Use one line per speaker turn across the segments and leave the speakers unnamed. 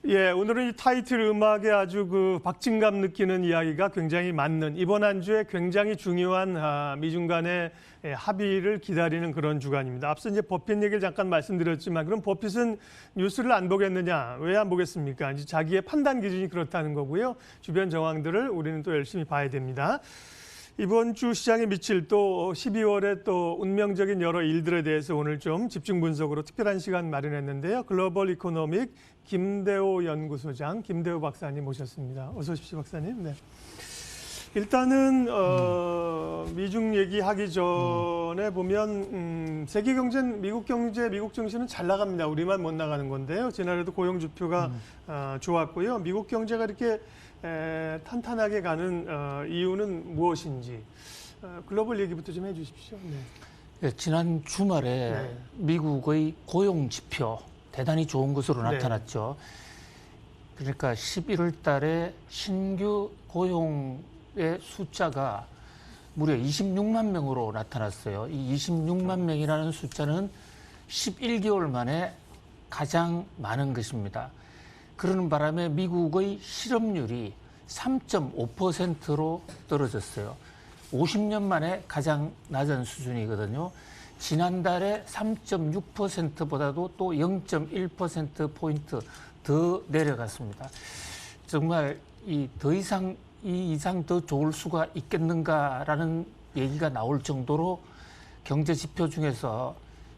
예, 오늘은 이 타이틀 음악에 아주 박진감 느끼는 이야기가 굉장히 맞는 이번 한 주에 굉장히 중요한 미중 간의 합의를 기다리는 그런 주간입니다. 앞서 이제 버핏 얘기를 잠깐 말씀드렸지만 그럼 버핏은 뉴스를 안 보겠느냐? 왜 안 보겠습니까? 이제 자기의 판단 기준이 그렇다는 거고요. 주변 정황들을 우리는 또 열심히 봐야 됩니다. 이번 주 시장에 미칠 또 12월에 또 운명적인 여러 일들에 대해서 오늘 좀 집중 분석으로 특별한 시간 마련했는데요. 글로벌 이코노믹 김대호 연구소장 김대호 박사님 모셨습니다. 어서 오십시오, 박사님. 네. 일단은 미중 얘기하기 전에 보면 세계 경제는 미국 경제, 미국 증시는 잘 나갑니다. 우리만 못 나가는 건데요. 지난해도 고용 지표가 좋았고요. 미국 경제가 이렇게 탄탄하게 가는 이유는 무엇인지 글로벌 얘기부터 좀 해주십시오. 네.
네, 지난 주말에 미국의 고용 지표 대단히 좋은 것으로 나타났죠. 그러니까 11월 달에 신규 고용의 숫자가 무려 26만 명으로 나타났어요. 이 26만 명이라는 숫자는 11개월 만에 가장 많은 것입니다. 그러는 바람에 미국의 실업률이 3.5%로 떨어졌어요. 50년 만에 가장 낮은 수준이거든요. 지난달에 3.6%보다도 또 0.1%포인트 더 내려갔습니다. 정말 이 이상 더 좋을 수가 있겠는가라는 얘기가 나올 정도로 경제 지표 중에서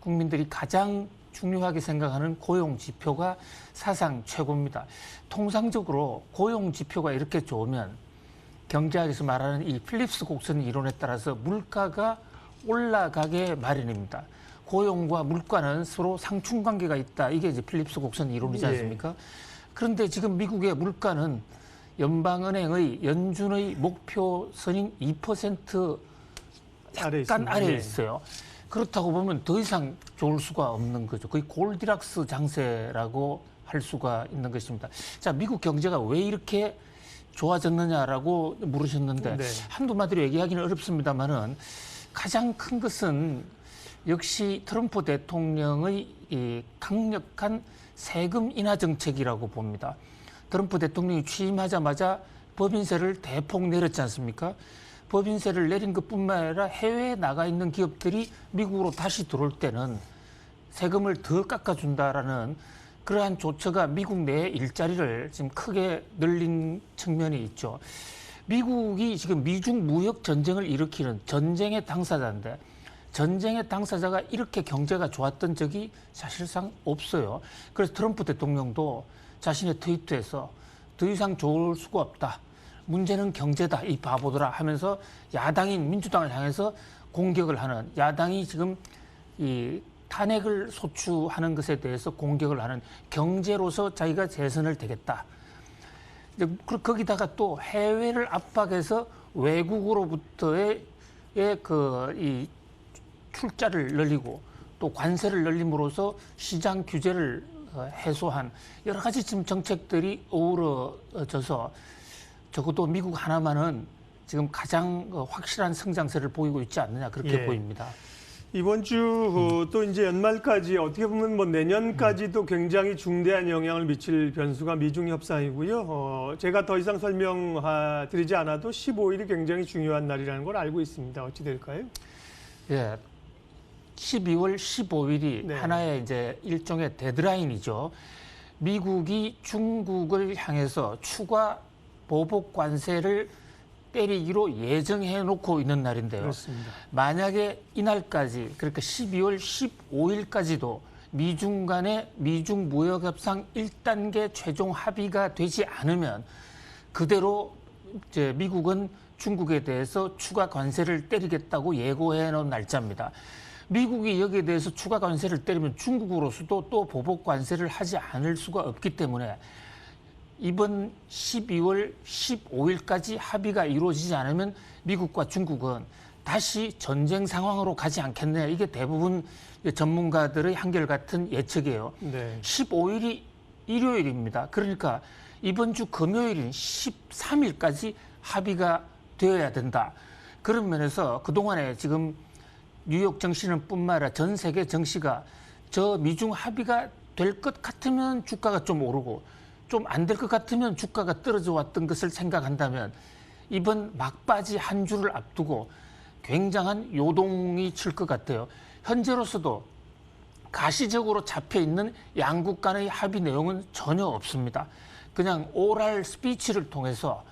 국민들이 가장 중요하게 생각하는 고용 지표가 사상 최고입니다. 통상적으로 고용 지표가 이렇게 좋으면 경제학에서 말하는 이 필립스 곡선 이론에 따라서 물가가 올라가게 마련입니다. 고용과 물가는 서로 상충관계가 있다. 이게 이제 필립스 곡선 이론이지 않습니까? 그런데 지금 미국의 물가는 연방은행의 연준의 목표선인 2% 약간 아래에 있어요. 그렇다고 보면 더 이상 좋을 수가 없는 거죠. 거의 골디락스 장세라고 할 수가 있는 것입니다. 자, 미국 경제가 왜 이렇게 좋아졌느냐라고 물으셨는데 한두 마디로 얘기하기는 어렵습니다만은 가장 큰 것은 역시 트럼프 대통령의 이 강력한 세금 인하 정책이라고 봅니다. 트럼프 대통령이 취임하자마자 법인세를 대폭 내렸지 않습니까? 법인세를 내린 것뿐만 아니라 해외에 나가 있는 기업들이 미국으로 다시 들어올 때는 세금을 더 깎아준다라는 그러한 조처가 미국 내 일자리를 지금 크게 늘린 측면이 있죠. 미국이 지금 미중 무역 전쟁을 일으키는 전쟁의 당사자인데 전쟁의 당사자가 이렇게 경제가 좋았던 적이 사실상 없어요. 그래서 트럼프 대통령도 자신의 트위터에서 더 이상 좋을 수가 없다. 문제는 경제다, 이 바보들아 하면서 야당인 민주당을 향해서 공격을 하는, 야당이 지금 이 탄핵을 소추하는 것에 대해서 공격을 하는, 경제로서 자기가 재선을 되겠다. 거기다가 또 해외를 압박해서 외국으로부터의 이 출자를 늘리고 또 관세를 늘림으로써 시장 규제를 해소한 여러 가지 지금 정책들이 어우러져서 적어도 미국 하나만은 지금 가장 확실한 성장세를 보이고 있지 않느냐 그렇게 보입니다.
이번 주 또 이제 연말까지 어떻게 보면 뭐 내년까지도 굉장히 중대한 영향을 미칠 변수가 미중 협상이고요. 제가 더 이상 설명드리지 않아도 15일이 굉장히 중요한 날이라는 걸 알고 있습니다. 어찌 될까요?
예. 12월 15일이 하나의 이제 일종의 데드라인이죠. 미국이 중국을 향해서 추가 보복 관세를 때리기로 예정해 놓고 있는 날인데요.
그렇습니다.
만약에 이날까지, 그러니까 12월 15일까지도 미중 간의 미중 무역 협상 1단계 최종 합의가 되지 않으면 그대로 이제 미국은 중국에 대해서 추가 관세를 때리겠다고 예고해 놓은 날짜입니다. 미국이 여기에 대해서 추가 관세를 때리면 중국으로서도 또 보복 관세를 하지 않을 수가 없기 때문에 이번 12월 15일까지 합의가 이루어지지 않으면 미국과 중국은 다시 전쟁 상황으로 가지 않겠느냐. 이게 대부분 전문가들의 한결같은 예측이에요. 15일이 일요일입니다. 그러니까 이번 주 금요일인 13일까지 합의가 되어야 된다. 그런 면에서 그동안에 지금 뉴욕 증시는 뿐만 아니라 전 세계 증시가 저 미중 합의가 될 것 같으면 주가가 좀 오르고 좀 안 될 것 같으면 주가가 떨어져 왔던 것을 생각한다면 이번 막바지 한 주를 앞두고 굉장한 요동이 칠 것 같아요. 현재로서도 가시적으로 잡혀 있는 양국 간의 합의 내용은 전혀 없습니다. 그냥 오랄 스피치를 통해서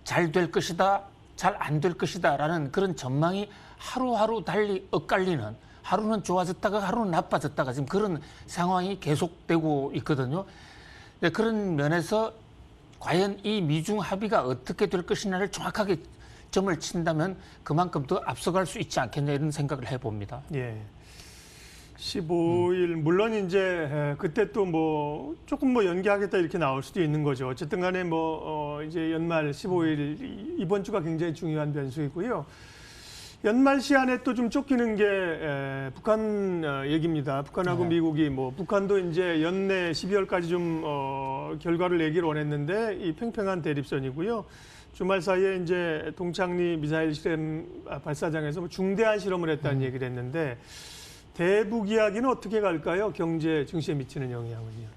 잘 될 것이다, 잘 안 될 것이다라는 그런 전망이 하루하루 달리 엇갈리는, 하루는 좋아졌다가 하루는 나빠졌다가 지금 그런 상황이 계속되고 있거든요. 네, 그런 면에서 과연 이 미중 합의가 어떻게 될 것이냐를 정확하게 점을 친다면 그만큼 더 앞서갈 수 있지 않겠냐 이런 생각을 해봅니다.
예. 15일 물론 이제 그때 또 뭐 조금 뭐 연기하겠다 이렇게 나올 수도 있는 거죠. 어쨌든 간에 뭐 이제 연말 15일 이번 주가 굉장히 중요한 변수이고요. 연말 시한에 또 좀 쫓기는 게 북한 얘기입니다. 북한하고
네.
미국이 뭐 북한도 이제 연내 12월까지 좀 결과를 내기를 원했는데 이 팽팽한 대립선이고요. 주말 사이에 이제 동창리 미사일 실험 발사장에서 뭐 중대한 실험을 했다는 얘기를 했는데 대북 이야기는 어떻게 갈까요? 경제 증시에 미치는 영향은요.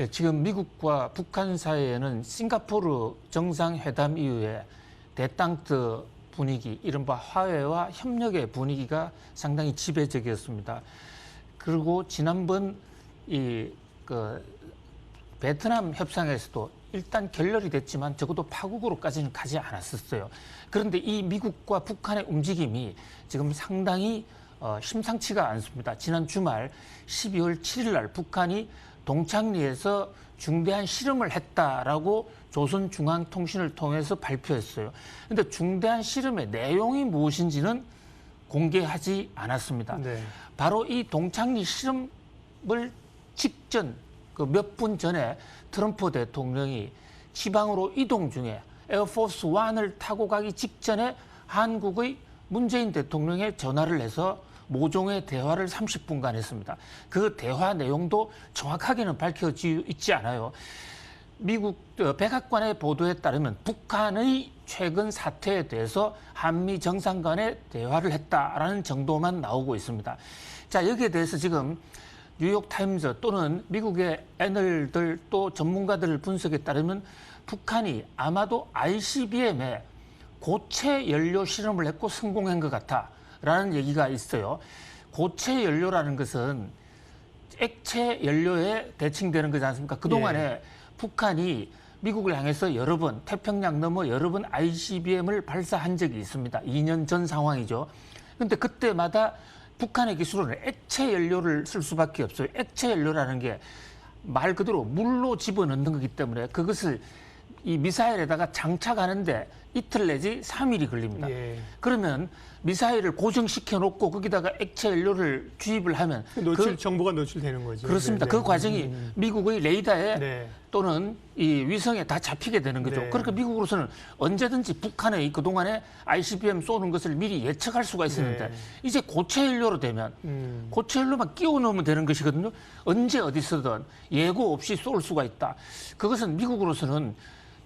예, 지금 미국과 북한 사이에는 싱가포르 정상회담 이후에 대땅트 분위기, 이른바 화해와 협력의 분위기가 상당히 지배적이었습니다. 그리고 지난번 베트남 협상에서도 일단 결렬이 됐지만 적어도 파국으로까지는 가지 않았었어요. 그런데 이 미국과 북한의 움직임이 지금 상당히 심상치가 않습니다. 지난 주말 12월 7일 날 북한이 동창리에서 중대한 실험을 했다라고 조선중앙통신을 통해서 발표했어요. 그런데 중대한 실험의 내용이 무엇인지는 공개하지 않았습니다.
네.
바로 이 동창리 실험을 직전 그 몇 분 전에 트럼프 대통령이 지방으로 이동 중에 에어포스 1을 타고 가기 직전에 한국의 문재인 대통령에 전화를 해서 모종의 대화를 30분간 했습니다. 그 대화 내용도 정확하게는 밝혀져 있지 않아요. 미국 백악관의 보도에 따르면 북한의 최근 사태에 대해서 한미 정상 간의 대화를 했다라는 정도만 나오고 있습니다. 자, 여기에 대해서 지금 뉴욕타임즈 또는 미국의 애널들 또 전문가들 분석에 따르면 북한이 아마도 ICBM에 고체 연료 실험을 했고 성공한 것 같다라는 얘기가 있어요. 고체 연료라는 것은 액체 연료에 대칭되는 거지 않습니까? 그동안에
예.
북한이 미국을 향해서 여러 번, 태평양 넘어 여러 번 ICBM을 발사한 적이 있습니다. 2년 전 상황이죠. 그런데 그때마다 북한의 기술은 액체 연료를 쓸 수밖에 없어요. 액체 연료라는 게 말 그대로 물로 집어넣는 거기 때문에 그것을 이 미사일에다가 장착하는데 이틀 내지 3일이 걸립니다.
예.
그러면 미사일을 고정시켜 놓고 거기다가 액체 연료를 주입을 하면
정보가 노출되는 거죠.
그렇습니다.
네,
그
네.
과정이 미국의 레이더에
네.
또는 이 위성에 다 잡히게 되는 거죠.
네.
그러니까 미국으로서는 언제든지 북한의 그동안에 ICBM 쏘는 것을 미리 예측할 수가 있었는데
네.
이제 고체 연료로 되면 고체 연료만 끼워 넣으면 되는 것이거든요. 언제 어디서든 예고 없이 쏠 수가 있다. 그것은 미국으로서는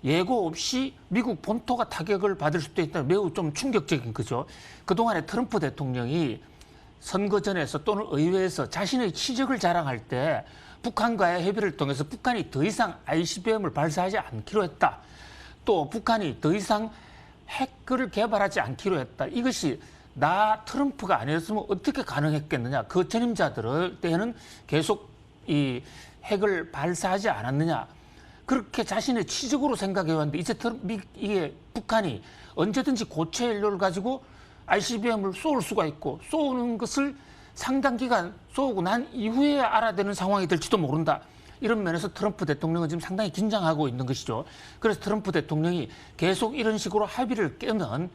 예고 없이 미국 본토가 타격을 받을 수도 있다. 매우 좀 충격적인 거죠. 그동안에 트럼프 대통령이 선거전에서 또는 의회에서 자신의 치적을 자랑할 때 북한과의 협의를 통해서 북한이 더 이상 ICBM을 발사하지 않기로 했다. 또 북한이 더 이상 핵을 개발하지 않기로 했다. 이것이 나 트럼프가 아니었으면 어떻게 가능했겠느냐. 그 전임자들 때에는 계속 이 핵을 발사하지 않았느냐. 그렇게 자신의 치적으로 생각해왔는데 이제 이게 북한이 언제든지 고체 연료를 가지고 ICBM을 쏠 수가 있고 쏘는 것을 상당 기간 쏘고 난 이후에 알아내는 상황이 될지도 모른다. 이런 면에서 트럼프 대통령은 지금 상당히 긴장하고 있는 것이죠. 그래서 트럼프 대통령이 계속 이런 식으로 합의를 깨면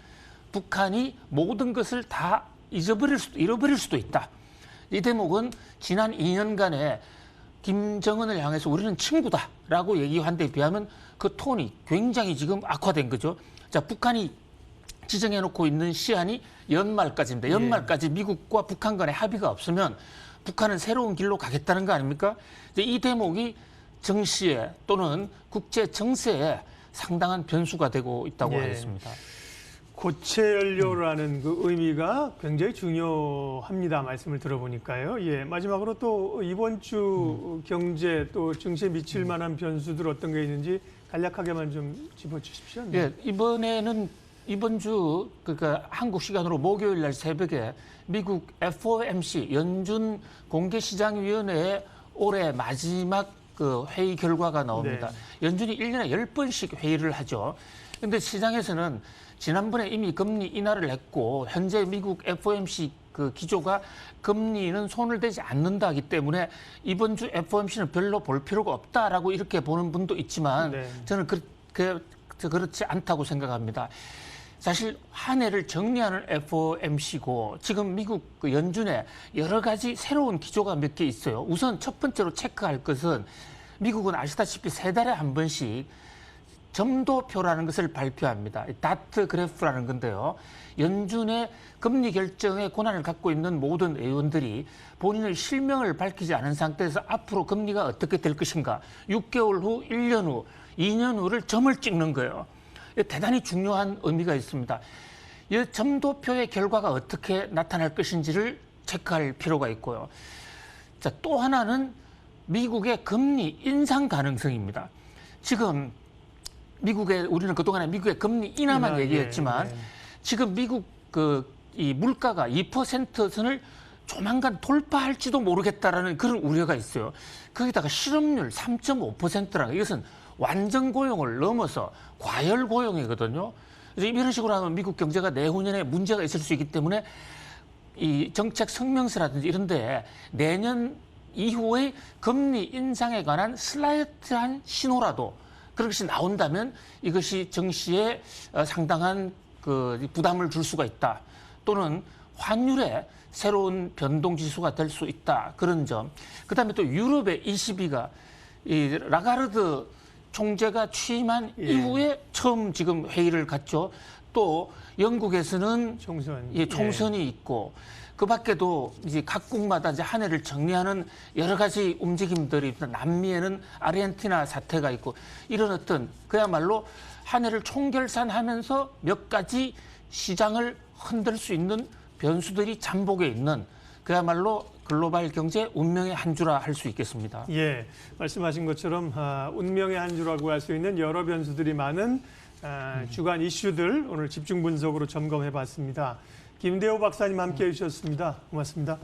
북한이 모든 것을 다 잃어버릴 수도 있다. 이 대목은 지난 2년간의 김정은을 향해서 우리는 친구다라고 얘기한 데 비하면 그 톤이 굉장히 지금 악화된 거죠. 자, 북한이 지정해놓고 있는 시한이 연말까지입니다. 연말까지 미국과 북한 간의 합의가 없으면 북한은 새로운 길로 가겠다는 거 아닙니까? 이제 이 대목이 정시에 또는 국제 정세에 상당한 변수가 되고 있다고 하겠습니다.
고체 연료라는 그 의미가 굉장히 중요합니다. 말씀을 들어보니까요. 예, 마지막으로 또 이번 주 경제 또 증시에 미칠 만한 변수들 어떤 게 있는지 간략하게만 좀 짚어주십시오. 네.
예, 이번 주 그러니까 한국 시간으로 목요일 날 새벽에 미국 FOMC 연준 공개시장위원회의 올해 마지막 그 회의 결과가 나옵니다.
네.
연준이 1년에 10번씩 회의를 하죠. 그런데 시장에서는 지난번에 이미 금리 인하를 했고 현재 미국 FOMC 그 기조가 금리는 손을 대지 않는다기 때문에 이번 주 FOMC는 별로 볼 필요가 없다라고 이렇게 보는 분도 있지만
네.
저는 그렇지 않다고 생각합니다. 사실 한 해를 정리하는 FOMC고 지금 미국 그 연준에 여러 가지 새로운 기조가 몇 개 있어요. 우선 첫 번째로 체크할 것은 미국은 아시다시피 3달에 한 번씩 점도표라는 것을 발표합니다. 다트 그래프라는 건데요. 연준의 금리 결정의 권한을 갖고 있는 모든 의원들이 본인의 실명을 밝히지 않은 상태에서 앞으로 금리가 어떻게 될 것인가 6개월 후, 1년 후, 2년 후를 점을 찍는 거예요. 대단히 중요한 의미가 있습니다. 이 점도표의 결과가 어떻게 나타날 것인지를 체크할 필요가 있고요. 자, 또 하나는 미국의 금리 인상 가능성입니다. 지금 우리는 그동안에 미국의 금리 인하만 얘기했지만
네.
지금 미국 이 물가가 2% 선을 조만간 돌파할지도 모르겠다라는 그런 우려가 있어요. 거기다가 실업률 3.5%라는 이것은 완전 고용을 넘어서 과열 고용이거든요. 그래서 이런 식으로 하면 미국 경제가 내후년에 문제가 있을 수 있기 때문에 이 정책 성명서라든지 이런 데 내년 이후의 금리 인상에 관한 슬라이트한 신호라도 그런 것이 나온다면 이것이 증시에 상당한 그 부담을 줄 수가 있다. 또는 환율에 새로운 변동 지수가 될 수 있다. 그런 점. 그다음에 또 유럽의 ECB가 이 라가르드 총재가 취임한 이후에 처음 지금 회의를 갖죠. 또 영국에서는 총선이 있고 그 밖에도 이제 각국마다 이제 한 해를 정리하는 여러 가지 움직임들이 있다. 남미에는 아르헨티나 사태가 있고 이런 어떤 그야말로 한 해를 총결산하면서 몇 가지 시장을 흔들 수 있는 변수들이 잠복해 있는 그야말로 글로벌 경제 운명의 한 주라 할 수 있겠습니다.
예, 말씀하신 것처럼 운명의 한 주라고 할 수 있는 여러 변수들이 많은 주간 이슈들 오늘 집중 분석으로 점검해 봤습니다. 김대호 박사님 함께해 주셨습니다. 고맙습니다.